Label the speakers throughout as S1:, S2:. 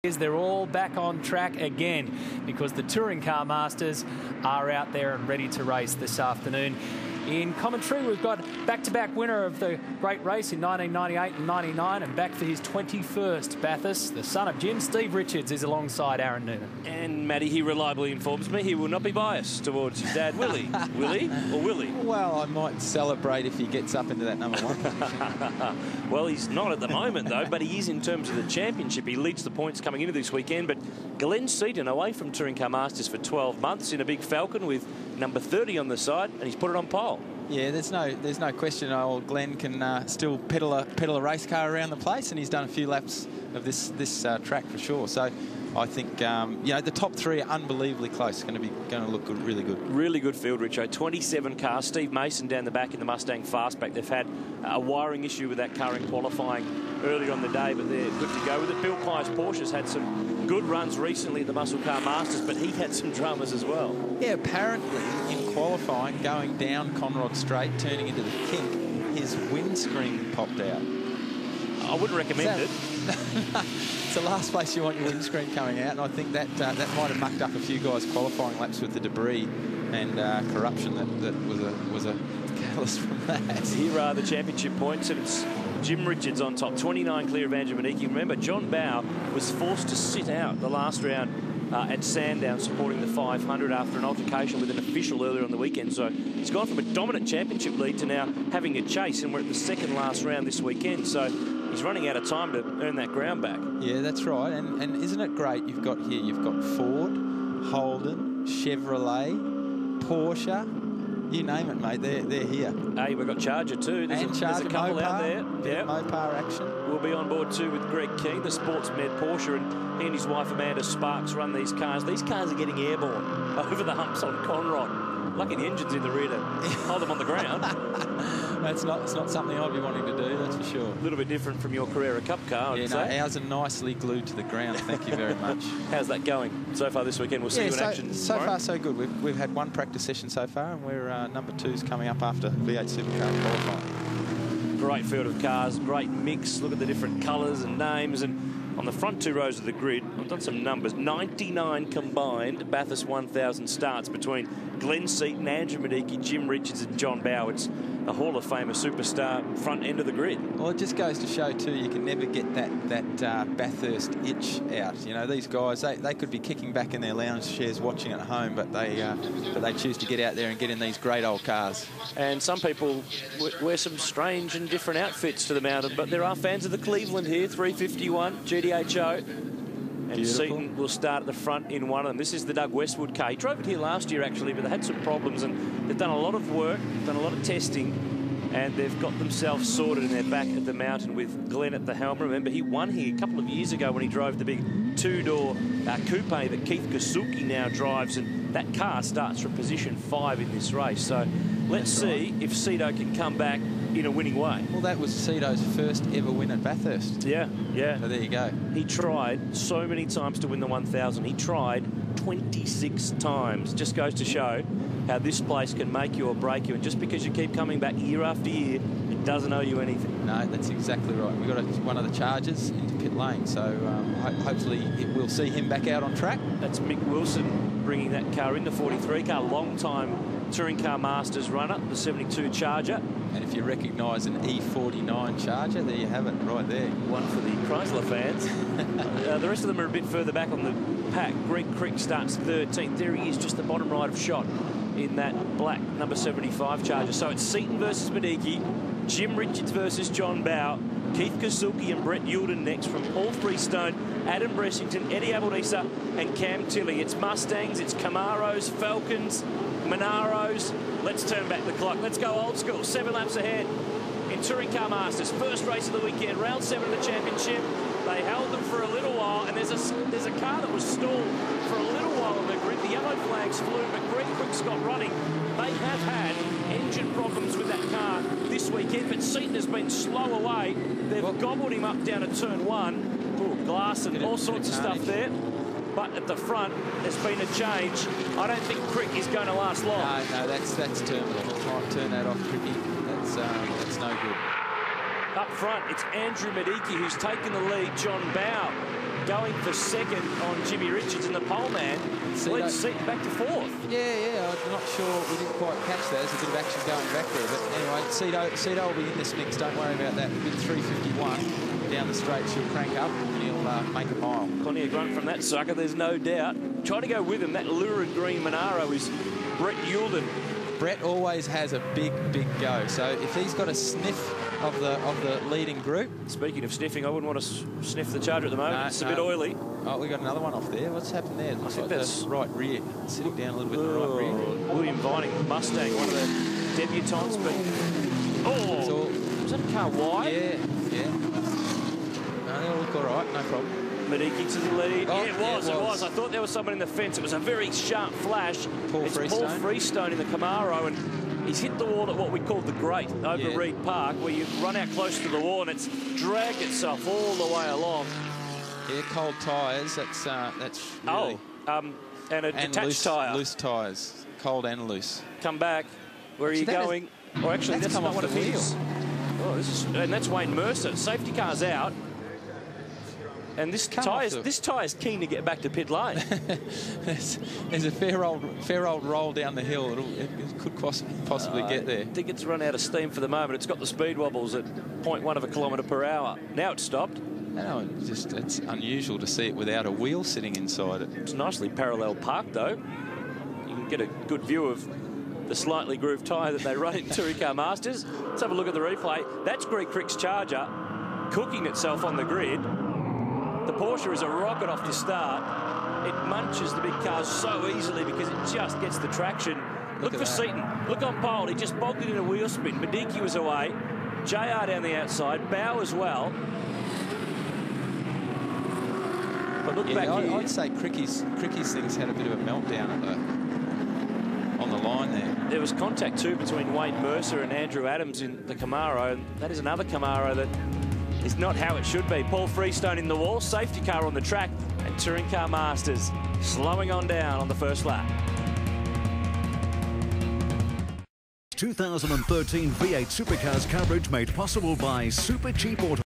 S1: They're all back on track again because the Touring Car Masters are out there and ready to race this afternoon. In commentary, we've got back-to-back winner of the great race in 1998 and 99 and back for his 21st Bathurst. The son of Jim, Steve Richards, is alongside Aaron Noonan.
S2: And Matty, he reliably informs me he will not be biased towards his dad, Willie. Willie or Willie?
S3: Well, I might celebrate if he gets up into that number one.
S2: Well, he's not at the moment, though, but he is in terms of the championship. He leads the points coming into this weekend, but Glenn Seaton away from Touring Car Masters for 12 months in a big Falcon with number 30 on the side, and he's put it on pole.
S3: Yeah, there's no question. Old Glenn can still pedal a race car around the place, and he's done a few laps of this track for sure. So I think you know, the top three are unbelievably close. It's going to look good, really good.
S2: Really good field, Richo. 27 cars. Steve Mason down the back in the Mustang Fastback. They've had a wiring issue with that car in qualifying earlier on the day, but they're good to go with it. Bill Pye's Porsche's had some good runs recently at the Muscle Car Masters, but he had some dramas as well. Yeah,
S3: apparently in qualifying, going down Conrod Straight, turning into the kink, his windscreen popped out.
S2: I wouldn't recommend it.
S3: It's the last place you want your windscreen coming out, and I think that might have mucked up a few guys' qualifying laps with the debris and corruption that was a catalyst from that.
S2: Here are the championship points, and it's Jim Richards on top, 29 clear of Andrew Miedecke. Remember, John Bowe was forced to sit out the last round at Sandown supporting the 500 after an altercation with an official earlier on the weekend. So he's gone from a dominant championship lead to now having a chase, and we're at the second last round this weekend. So he's running out of time to earn that ground back.
S3: Yeah, that's right. And isn't it great? You've got Ford, Holden, Chevrolet, Porsche. You name it, mate. They're here.
S2: Hey, we've got Charger too. There's a couple out there.
S3: Yeah, Mopar action.
S2: We'll be on board too with Greg Keane, the sports med Porsche, and he and his wife Amanda Sparks run these cars. These cars are getting airborne over the humps on Conrod. Lucky the engine's in the rear to hold them on the ground.
S3: It's not something I'd be wanting to do, that's for sure.
S2: A little bit different from your Carrera Cup car, I'd say.
S3: Ours are nicely glued to the ground, thank you very much.
S2: How's that going so far this weekend? We'll see you in action
S3: so
S2: tomorrow.
S3: far, so good. We've had one practice session so far, and we're number 2's coming up after V8 Supercar qualifying.
S2: Great field of cars, great mix. Look at the different colours and names, and on the front two rows of the grid, I've done some numbers, 99 combined Bathurst 1000 starts between Glenn Seaton, Andrew Miedecke, Jim Richards and John Bowe. It's a Hall of Famer superstar front end of the grid.
S3: Well, it just goes to show too, you can never get that Bathurst itch out. You know, these guys, they could be kicking back in their lounge chairs watching at home, but they choose to get out there and get in these great old cars.
S2: And some people wear some strange and different outfits to the mountain, but there are fans of the Cleveland here, 351 GDHO. And
S3: Beautiful.
S2: Seaton will start at the front in one of them. This is the Doug Westwood car. He drove it here last year, actually, but they had some problems, and they've done a lot of work, done a lot of testing, and they've got themselves sorted, and they're back at the mountain with Glenn at the helm. Remember, he won here a couple of years ago when he drove the big two-door coupe that Keith Kasuki now drives, and that car starts from position 5 in this race. So let's see if Cito can come back in a winning way.
S3: Well, that was Cito's first ever win at Bathurst.
S2: Yeah.
S3: So there you go.
S2: He tried so many times to win the 1000. He tried 26 times. Just goes to show how this place can make you or break you. And just because you keep coming back year after year, it doesn't owe you anything.
S3: No, that's exactly right. We've got one of the Chargers into pit lane, so hopefully we'll see him back out on track.
S2: That's Mick Wilson bringing that car in, the 43 car, long-time Touring Car Masters runner, the 72 Charger.
S3: And if you recognise an E49 Charger, there you have it, right there.
S2: One for the Chrysler fans. The rest of them are a bit further back on the pack. Greg Crick starts 13th. There he is, just the bottom right of shot in that black number 75 Charger. So it's Seaton versus Miedecke, Jim Richards versus John Bowe, Keith Kasuki and Brett Youlden next from Paul Freestone, Adam Bressington, Eddie Abaldisa and Cam Tilley. It's Mustangs, it's Camaros, Falcons, Monaros. Let's turn back the clock. Let's go old school. 7 laps ahead in Touring Car Masters. First race of the weekend, round 7 of the championship. They held them for a little while, and there's a car that was stalled for a little while on the grid. The yellow flags flew, but Greg Crick's got running. They have had engine problems with that car this weekend, but Seaton has been slow away. They've gobbled him up down to turn 1. Ooh, glass and all sorts of stuff there. But at the front, there's been a change. I don't think Crick is going to last long.
S3: No, that's terminal. Try and turn that off, Cricky. That's no good.
S2: Up front, it's Andrew Miedecke who's taken the lead. John Bowe going for second on Jimmy Richards, and the pole man leads Seaton back to fourth.
S3: Yeah, I'm not sure we didn't quite catch that. There's a bit of action going back there. But anyway, Cedo will be in this mix. Don't worry about that. With 3:51 down the straight, she'll crank up and he'll make a mile.
S2: Plenty of grunt from that sucker, there's no doubt. Trying to go with him, that lurid green Monaro is Brett Yulden.
S3: Brett always has a big go. So if he's got a sniff of the leading group.
S2: Speaking of sniffing, I wouldn't want to sniff the Charger at the moment. It's a bit oily.
S3: Oh, we got another one off there. What's happened there? Looks like that's right rear. Sitting down a little bit in the right rear.
S2: William Vining, Mustang, one of the debutantes. But was that a car wide?
S3: Yeah. No, they all look all right. No problem.
S2: Miedecke to the lead.
S3: Oh,
S2: yeah, it was. I thought there was someone in the fence. It was a very sharp flash.
S3: Paul
S2: Freestone in the Camaro, and he's hit the wall at what we call the grate over Reed Park, where you run out close to the wall and it's dragged itself all the way along.
S3: Yeah, cold tyres. That's really...
S2: and a detached tyre.
S3: Loose tyres. Cold and loose.
S2: Come back. Where are you going? Or actually, that's not one of his. Oh, and that's Wayne Mercer. Safety car's out. And this tyre's keen to get back to pit lane.
S3: there's a fair old roll down the hill. It could possibly get there.
S2: I think it's run out of steam for the moment. It's got the speed wobbles at 0.1 of a kilometre per hour. Now it's stopped.
S3: No, it's unusual to see it without a wheel sitting inside it.
S2: It's nicely parallel parked, though. You can get a good view of the slightly grooved tyre that they run in Touring Car Masters. Let's have a look at the replay. That's Greg Crick's Charger cooking itself on the grid. The Porsche is a rocket off the start. It munches the big cars so easily because it just gets the traction. Look for Seaton. Look on pole. He just bogged it in a wheel spin. Miedecke was away. JR down the outside. Bowe as well. But look back here.
S3: I'd say Cricky's things had a bit of a meltdown on the line there.
S2: There was contact too between Wayne Mercer and Andrew Adams in the Camaro. And that is another Camaro that is not how it should be. Paul Freestone in the wall, safety car on the track, and Touring Car Masters slowing on down on the first lap.
S4: 2013 V8 Supercars coverage made possible by Super Cheap Auto.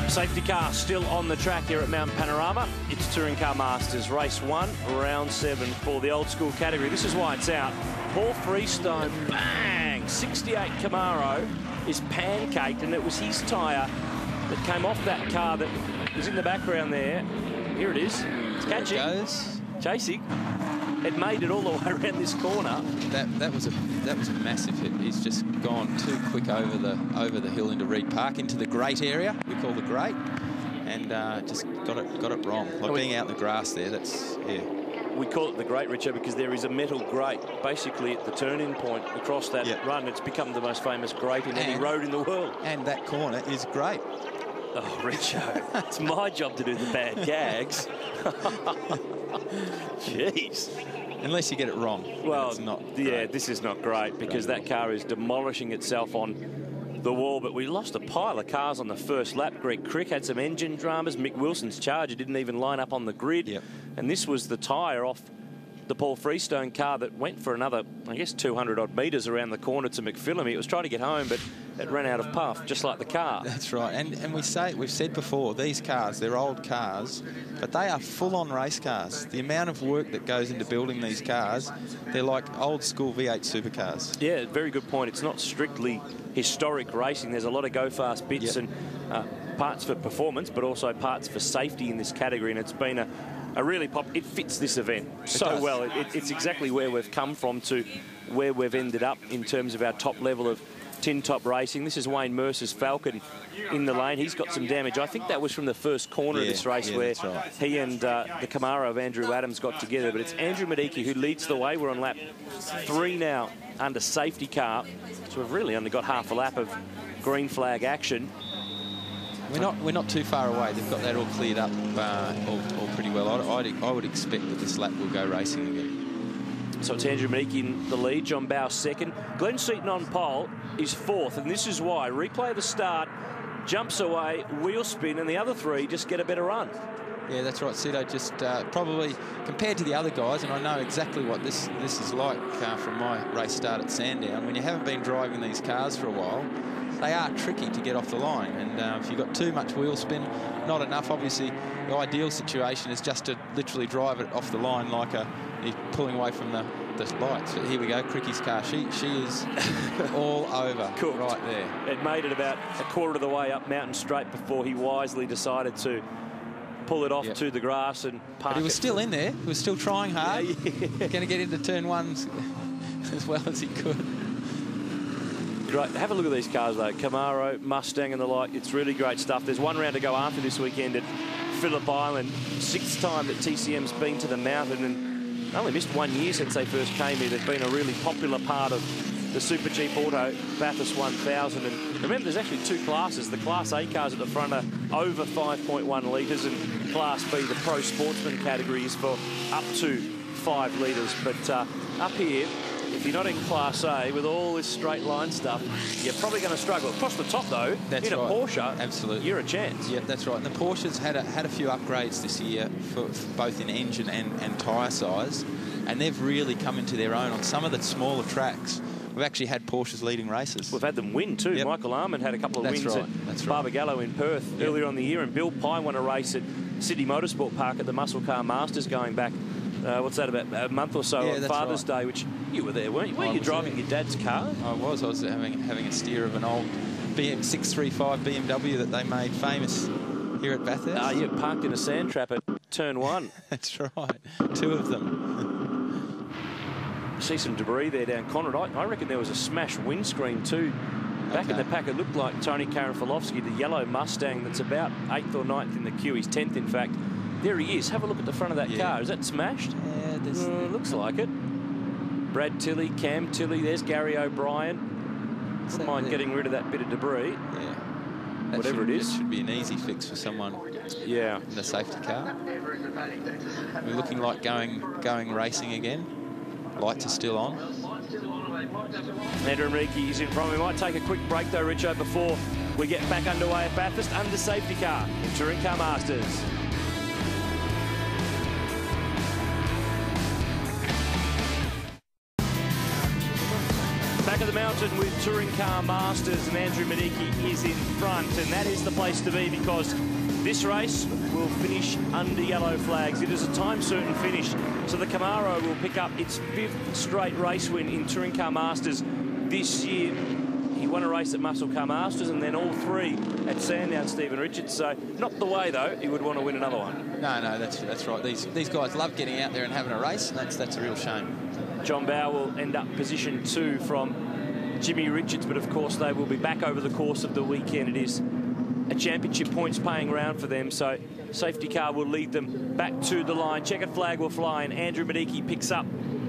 S2: Safety car still on the track here at Mount Panorama. It's Touring Car Masters race 1, round 7 for the old school category. This is why it's out. Paul Freestone, bang! 68 Camaro is pancaked, and it was his tyre that came off that car that was in the background there. Here it is. It's catching.
S3: There it goes.
S2: Chasing. It made it all the way around this corner.
S3: That was a massive hit. He's just gone too quick over the hill into Reed Park, into the grate area we call the grate, and just got it wrong. Like being out in the grass there.
S2: We call it the grate, Richard, because there is a metal grate basically at the turning point across that run. It's become the most famous grate in any road in the world.
S3: And that corner is great.
S2: Oh, Richo, it's my job to do the bad gags. Jeez.
S3: Unless you get it wrong.
S2: Well,
S3: it's not
S2: this is not great because that car is demolishing itself on the wall. But we lost a pile of cars on the first lap. Greg Crick had some engine dramas. Mick Wilson's Charger didn't even line up on the grid.
S3: Yep.
S2: And this was the tyre off the Paul Freestone car that went for another, I guess, 200-odd metres around the corner to McPhillamy. It was trying to get home, but it ran out of puff, just like the car.
S3: That's right. And we've said before, these cars, they're old cars, but they are full-on race cars. The amount of work that goes into building these cars, they're like old-school V8 supercars.
S2: Yeah, very good point. It's not strictly historic racing. There's a lot of go-fast bits and parts for performance, but also parts for safety in this category, and it's been a really it fits this event so well. It's exactly where we've come from to where we've ended up in terms of our top level of tin top racing. This is Wayne Mercer's Falcon in the lane. He's got some damage. I think that was from the first corner of this race where he and the Camaro of Andrew Adams got together. But it's Andrew Miedecke who leads the way. We're on lap 3 now under safety car. So we've really only got half a lap of green flag action.
S3: We're not too far away. They've got that all cleared up all pretty well. I would expect that this lap will go racing again.
S2: So it's Andrew Miedecke in the lead, John Bowe second. Glenn Seaton on pole is 4th, and this is why. Replay of the start, jumps away, wheel spin, and the other 3 just get a better run.
S3: Yeah, that's right. Cedo just probably, compared to the other guys, and I know exactly what this is like from my race start at Sandown, when you haven't been driving these cars for a while, they are tricky to get off the line. And if you've got too much wheel spin, not enough. Obviously, the ideal situation is just to literally drive it off the line like you're pulling away from the lights. But here we go, Cricky's car. She is all over right there.
S2: It made it about a quarter of the way up Mountain Straight before he wisely decided to pull it off to the grass and park.
S3: But he was still in there. He was still trying hard. Going to get into turn one as well as he could.
S2: Great. Have a look at these cars, though. Camaro, Mustang and the like. It's really great stuff. There's one round to go after this weekend at Phillip Island. 6th time that TCM's been to the mountain, and only missed 1 year since they first came here. They've been a really popular part of the Super Cheap Auto Bathurst 1000. And remember, there's actually 2 classes. The Class A cars at the front are over 5.1 litres, and Class B, the Pro Sportsman category, is for up to 5 litres. But up here, if you're not in Class A with all this straight line stuff, you're probably going to struggle. Across the top, though, in a Porsche,
S3: absolutely,
S2: you're a chance.
S3: Yeah, that's right. And the Porsches had a few upgrades this year for both in engine and tyre size, and they've really come into their own on some of the smaller tracks. We've actually had Porsches leading races.
S2: We've had them win too.
S3: Yep.
S2: Michael Armand had a couple of wins at Barbagallo in Perth earlier on the year, and Bill Pye won a race at Sydney Motorsport Park at the Muscle Car Masters going back, what's that, about a month or so on Father's Day, which you were there, weren't you? Weren't you driving your dad's car?
S3: I was. I was having a steer of an old 635 BMW that they made famous here at Bathurst.
S2: You parked in a sand trap at turn 1.
S3: That's right. 2 of them.
S2: See some debris there down Conrad. I reckon there was a smashed windscreen too. Back in the pack, it looked like Tony Karanfilovsky, the yellow Mustang that's about 8th or 9th in the queue. He's 10th, in fact. There he is. Have a look at the front of that car. Is that smashed?
S3: Yeah,
S2: looks like it. Brad Tilley, Cam Tilley. There's Gary O'Brien. Wouldn't mind getting rid of that bit of debris.
S3: Yeah.
S2: Whatever it is.
S3: It should be an easy fix for someone in the safety car. We're looking like going racing again. Lights are still on.
S2: Andrew Miedecke is in front. We might take a quick break though, Richo, before we get back underway at Bathurst under safety car in Touring Car Masters. Back of the mountain with Touring Car Masters, and Andrew Miedecke is in front, and that is the place to be because this race will finish under yellow flags. It is a time-certain finish, so the Camaro will pick up its 5th straight race win in Touring Car Masters this year. He won a race at Muscle Car Masters and then all 3 at Sandown, Stephen Richards. So not the way, though, he would want to win another one.
S3: No, that's right. These guys love getting out there and having a race, and that's a real shame.
S2: John Bowe will end up position 2 from Jimmy Richards, but of course they will be back over the course of the weekend. It is a championship points paying round for them, so safety car will lead them back to the line. Checkered flag will fly, and Andrew Miedecke picks up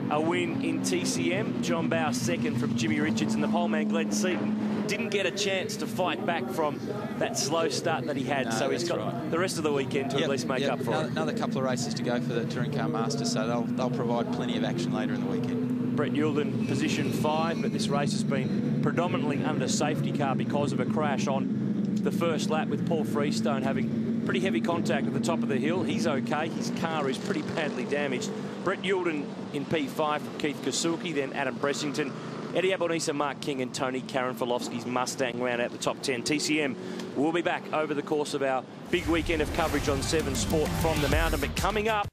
S2: a win in TCM. John Bowe 2nd from Jimmy Richards, and the poleman Glenn Seaton didn't get a chance to fight back from that slow start that he had, so he's got the rest of the weekend to at least make up for it.
S3: Another couple of races to go for the Touring Car Masters, so they'll provide plenty of action later in the weekend.
S2: Brett Yulden position 5, but this race has been predominantly under safety car because of a crash on the first lap with Paul Freestone having pretty heavy contact at the top of the hill. He's okay. His car is pretty badly damaged. Brett Yulden in P5 from Keith Kasuki, then Adam Bressington, Eddie Albanese, Mark King and Tony Karanfilovsky's Mustang round out the top 10. TCM will be back over the course of our big weekend of coverage on 7 Sport from the mountain. But coming up,